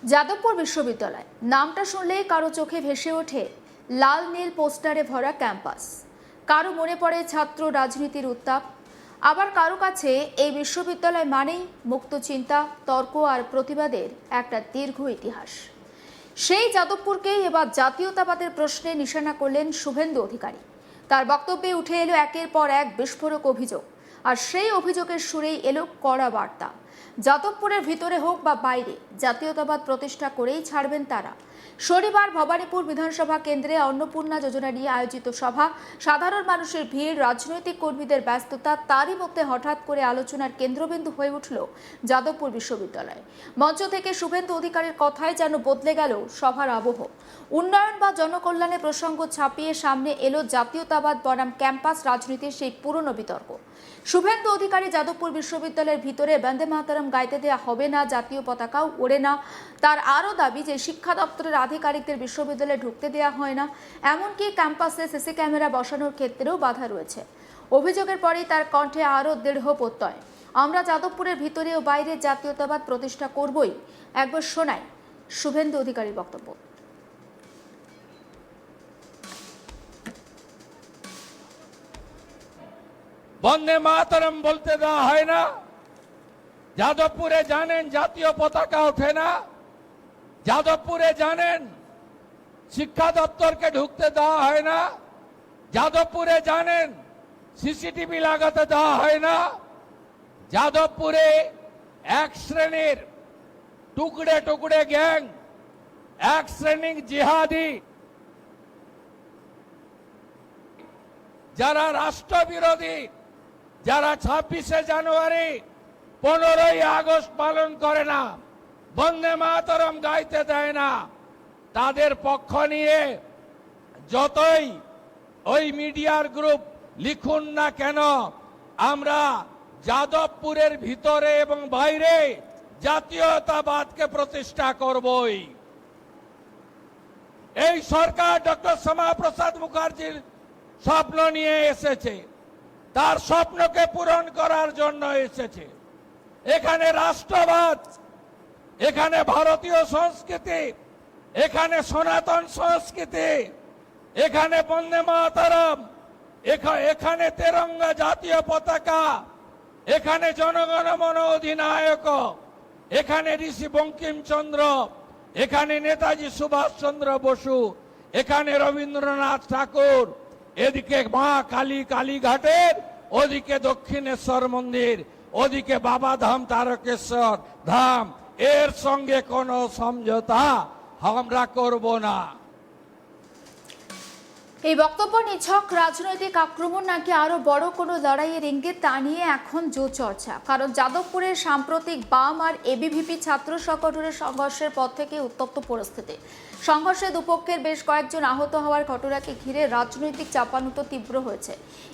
যাদবপুর বিশ্ববিদ্যালয় নামটা শুনলেই কারো চোখে ভেসে ওঠে লাল নীল পোস্টারে ভরা ক্যাম্পাস। কারো মনে পড়ে ছাত্র রাজনীতির উত্তাপ, আবার কারো কাছে এই বিশ্ববিদ্যালয় মানেই মুক্ত চিন্তা, তর্ক আর প্রতিবাদের একটা দীর্ঘ ইতিহাস। সেই যাদবপুরকেই এবার জাতীয়তাবাদের প্রশ্নে নিশানা করলেন শুভেন্দু অধিকারী। তার বক্তব্যে উঠে এলো একের পর এক বিস্ফোরক অভিযোগ, আর সেই অভিযোগের সুরেই এলো কড়া বার্তা। যাদবপুরের ভিতরে হোক বা বাইরে জাতীয়তাবাদ প্রতিষ্ঠা করেই ছাড়বেন তারা। শনিবার ভবানীপুর বিধানসভা কেন্দ্রে অন্নপূর্ণা যোজনা নিয়ে আয়োজিত সভা, সাধারণ মানুষের ভিড়, রাজনৈতিক কর্মীদের ব্যস্ততা, তারই মধ্যে হঠাৎ করে আলোচনার কেন্দ্রবিন্দু হয়ে উঠল যাদবপুর বিশ্ববিদ্যালয়। মঞ্চ থেকে শুভেন্দু অধিকারীর কথায় যেন বদলে গেল সভার আবহ। উন্নয়ন বা জনকল্যাণের প্রসঙ্গ ছাপিয়ে সামনে এলো জাতীয়তাবাদ বনাম ক্যাম্পাস রাজনীতির সেই পুরনো বিতর্ক। শুভেন্দু অধিকারী যাদবপুর বিশ্ববিদ্যালয়ের ভিতরে বন্দে মাতরম গাইতে দেওয়া হবে না, জাতীয় পতাকাও ওড়ে না। তার আরও দাবি যে শিক্ষা দপ্তরের আধিকারিকদের বিশ্ববিদ্যালয়ে ঢুকতে দেওয়া হয় না, এমনকি ক্যাম্পাসে সিসি ক্যামেরা বসানোর ক্ষেত্রেও বাধা রয়েছে। অভিযোগের পরেই তার কণ্ঠে আরও দৃঢ় প্রত্যয়, আমরা যাদবপুরের ভিতরে ও বাইরে জাতীয়তাবাদ প্রতিষ্ঠা করবই। একবার শোনাই শুভেন্দু অধিকারীর বক্তব্য। বন্দে মাতরম বলতে দেওয়া হয় না, যাদবপুরে জানেন জাতীয় পতাকা ওঠে না, যাদবপুরে জানেন শিক্ষা দপ্তরকে ঢুকতে দেওয়া হয় না, যাদবপুরে জানেন সিসিটিভি লাগাতে দেওয়া হয় না, যাদবপুরে এক শ্রেণীর টুকরে টুকরে গ্যাং, এক শ্রেণীর জিহাদি, যারা রাষ্ট্রবিরোধী, যারা 26শে জানুয়ারি 15ই আগস্ট পালন করে না, বন্দে মাতরম গাইতে দেয় না, তাদের পক্ষ নিয়ে যতই ওই মিডিয়ার গ্রুপ লিখুন না কেন, আমরা যাদবপুরের ভিতরে এবং বাইরে জাতীয়তাবাদকে প্রতিষ্ঠা করবই। এই সরকার ডক্টর শ্যামাপ্রসাদ মুখার্জির স্বপ্ন নিয়ে এসেছে, তার স্বপ্নকে পূরণ করার জন্য এসেছে। এখানে রাষ্ট্রবাদ, এখানে ভারতীয় সংস্কৃতি, এখানে সনাতন সংস্কৃতি, এখানে বন্দে মাতরম, এখানে তেরঙ্গা জাতীয় পতাকা, এখানে জনগণ মন অধিনায়ক, এখানে ঋষি বঙ্কিমচন্দ্র, এখানে নেতাজি সুভাষচন্দ্র বসু, এখানে রবীন্দ্রনাথ ঠাকুর, এদিকে মা কালী কালীঘাটের, ওদিকে দক্ষিণেশ্বর মন্দির, ওদিকে বাবাধাম তারকেশ্বর ধাম। এর সঙ্গে কোনো সমঝোতা আমরা করব না। এই বক্তব্য নিছক রাজনৈতিক আক্রমণ নাকি আরো বড় কোনো লড়াইয়ের ইঙ্গিত, তা নিয়ে এখন জোর চর্চা। কারণ যাদবপুরের সাম্প্রতিক বাম আর এবিভিপি ছাত্র সংগঠনের সংঘর্ষের পর থেকে উত্তপ্ত পরিস্থিতি। সংঘর্ষে দুপক্ষের বেশ কয়েকজন আহত হওয়ার ঘটনাকে ঘিরে রাজনৈতিক চাপানুতো তীব্র হয়েছে।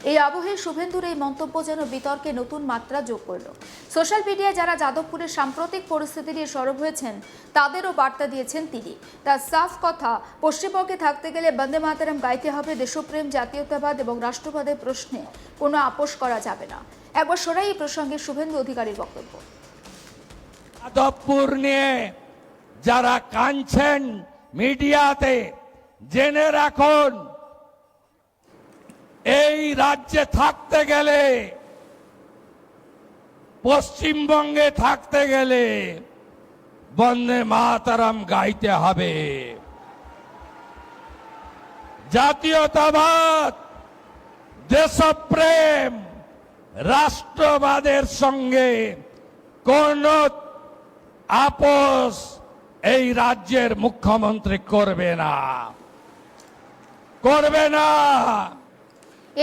এই আবহে শুভেন্দুর এই মন্তব্য যেন বিতর্কে নতুন মাত্রা যোগ করল। সোশ্যাল মিডিয়ায় যারা যাদবপুরের সাম্প্রতিক পরিস্থিতি নিয়ে সরব হয়েছেন তাদেরও বার্তা দিয়েছেন তিনি। তার সাফ কথা, পশ্চিমবঙ্গে থাকতে গেলে বন্দে মাতরম গাইতে হবে, দেশপ্রেম, জাতীয়তাবাদ এবং রাষ্ট্রবাদের প্রশ্নে কোনো আপোষ করা যাবে না। একবার শোনাই এই প্রসঙ্গে শুভেন্দু অধিকারীর বক্তব্য। যাদবপুর নিয়ে যারা কাঁদছেন মিডিয়াতে, জেনে রাখুন, এই রাজ্যে থাকতে গেলে, পশ্চিমবঙ্গে থাকতে গেলে বন্দে মাতরম গাইতে হবে। জাতীয়তাবাদ, দেশপ্রেম, রাষ্ট্রবাদের সঙ্গে কোন আপোষ এই রাজ্যের মুখ্যমন্ত্রী করবে না।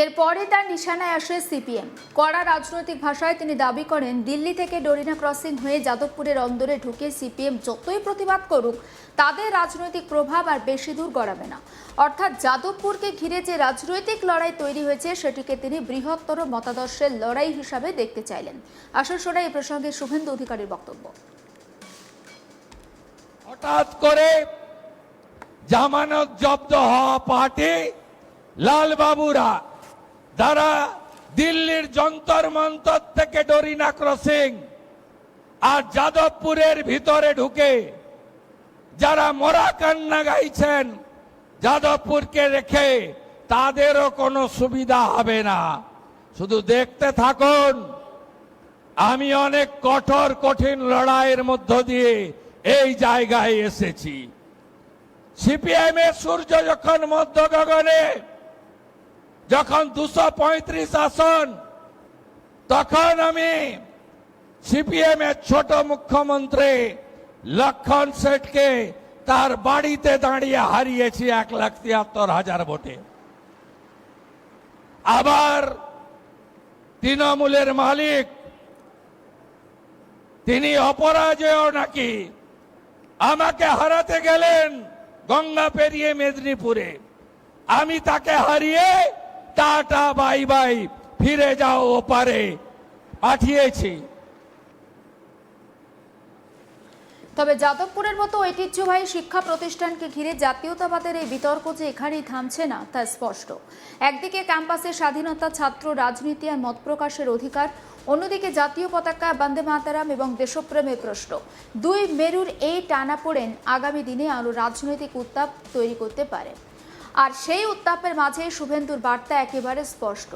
এরপরে তার নিশানায় আসে সিপিএম। কড়া রাজনৈতিক ভাষায় তিনি দাবি করেন, দিল্লি থেকে ডরিনা ক্রসিং হয়ে যাদবপুরের অন্দরে ঢুকে সিপিএম যতই প্রতিবাদ করুক, তাদের রাজনৈতিক প্রভাব আর বেশি দূর গড়াবে না। অর্থাৎ যাদবপুরকে ঘিরে যে রাজনৈতিক লড়াই তৈরি হয়েছে সেটিকে তিনি বৃহত্তর মতাদর্শের লড়াই হিসাবে দেখতে চাইলেন। আসল শোনাই এই প্রসঙ্গে শুভেন্দু অধিকারীর বক্তব্য। হঠাৎ করে জামানত জব্দ হওয়া পার্টি লালবাবুরা, যারা দিল্লির যন্তর মন্তর থেকে ডরিনা ক্রসিং আর যাদবপুরের ভিতরে ঢুকে যারা মরা কান্না গাইছেন যাদবপুরকে রেখে, তাদেরও কোনো সুবিধা হবে না। শুধু দেখতে থাকুন। আমি অনেক কঠোর কঠিন লড়াইয়ের মধ্য দিয়ে এই জায়গায় এসেছি। সিপিএম এর সূর্য যখন মধ্য গগনে, যখন 235 আসন, তখন আমি সিপিএম এর ছোট মুখ্যমন্ত্রী লক্ষণ শেঠকে তার বাড়িতে দাঁড়িয়ে হারিয়েছি 1,73,000 ভোটে। আবার তৃণমূলের মালিক, তিনি অপরাজেয় নাকি, আমাকে হারাতে গেলেন গঙ্গা পেরিয়ে মেদিনীপুরে। আমি তাকে হারিয়ে টাটা বাই বাই, ফিরে যাও ওপারে পাঠিয়েছি। তবে যাদবপুরের মতো ঐতিহ্যবাহী শিক্ষা প্রতিষ্ঠানকে ঘিরে জাতীয়তাবাদের এই বিতর্ক যে এখানেই থামছে না তা স্পষ্ট। একদিকে ক্যাম্পাসে স্বাধীনতা, ছাত্র রাজনীতি আর মত প্রকাশের অধিকার, অন্যদিকে জাতীয় পতাকা, বন্দে মাতরম এবং দেশপ্রেমের প্রশ্ন। দুই মেরুর এই টানাপোড়েন আগামী দিনে আরও রাজনৈতিক উত্তাপ তৈরি করতে পারে। আর সেই উত্তাপের মাঝে শুভেন্দুর বার্তা একেবারে স্পষ্ট।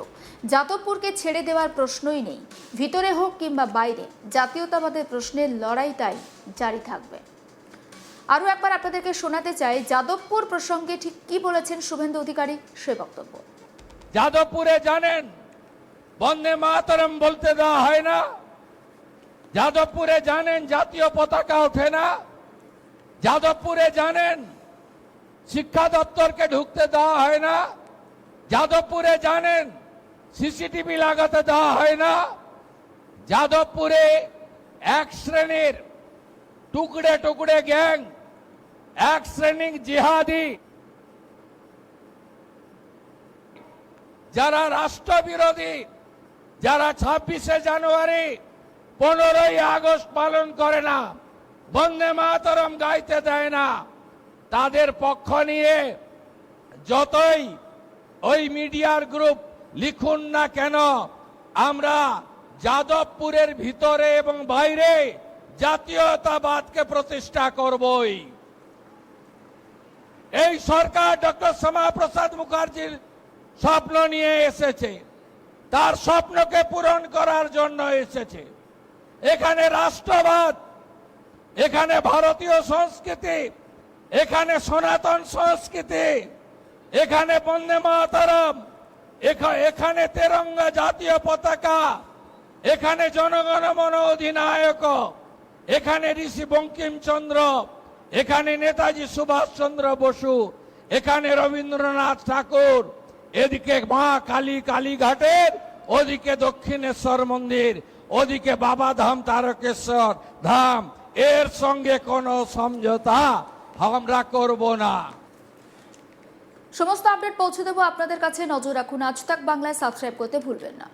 যাদবপুরকে ছেড়ে দেওয়ার প্রশ্নই নেই, ভিতরে হোক কিংবা বাইরে, জাতীয়তাবাদের প্রশ্নের লড়াইটাই জারি থাকবে। আরও একবার আপনাদেরকে শোনাতে চাই যাদবপুর প্রসঙ্গে ঠিক কি বলেছেন শুভেন্দু অধিকারী, সে বক্তব্য। যাদবপুরে জানেন বন্দে মাতরম বলতে দেওয়া হয় না। যাদবপুরে জানেন জাতীয় পতাকা ওঠে না। যাদবপুরে জানেন শিক্ষা দপ্তরকে ঢুকতে দেওয়া হয় না। যাদবপুরে জানেন সিসিটিভি লাগাতে দেওয়া হয় না। যাদবপুরে এক শ্রেণীর টুকরে টুকরে গ্যাং, এক শ্রেণীর জিহাদি, যারা রাষ্ট্রবিরোধী, যারা 26শে জানুয়ারি 15ই আগস্ট পালন করে না, বন্দে মাতরম গাইতে দেয় না, তাদের পক্ষ নিয়ে যতই ওই মিডিয়ার গ্রুপ লিখুন না কেন, আমরা যাদবপুরের ভিতরে এবং বাইরে জাতীয়তাবাদকে প্রতিষ্ঠা করবই। এই সরকার ডক্টর শ্যামাপ্রসাদ মুখার্জির স্বপ্ন নিয়ে এসেছে, তার স্বপ্নকে পূরণ করার জন্য এসেছে। এখানে রাষ্ট্রবাদ, এখানে ভারতীয় সংস্কৃতি, এখানে সনাতন সংস্কৃতি, এখানে বন্দে মাতরম, এখানে তেরঙ্গা জাতীয় পতাকা, এখানে জনগণ মন অধিনায়ক, এখানে ঋষি বঙ্কিমচন্দ্র, এখানে নেতাজি সুভাষচন্দ্র বসু, এখানে রবীন্দ্রনাথ ঠাকুর, এদিকে মা কালী কালীঘাটের, ওদিকে দক্ষিণেশ্বর মন্দির, ওদিকে বাবাধাম তারকেশ্বর ধাম। এর সঙ্গে কোনো সমঝোতা আমরা করব না। সমস্ত আপডেট পৌঁছে দেবো আপনাদের কাছে। নজর রাখুন আজ তাক বাংলায়, সাবস্ক্রাইব করতে ভুলবেন না।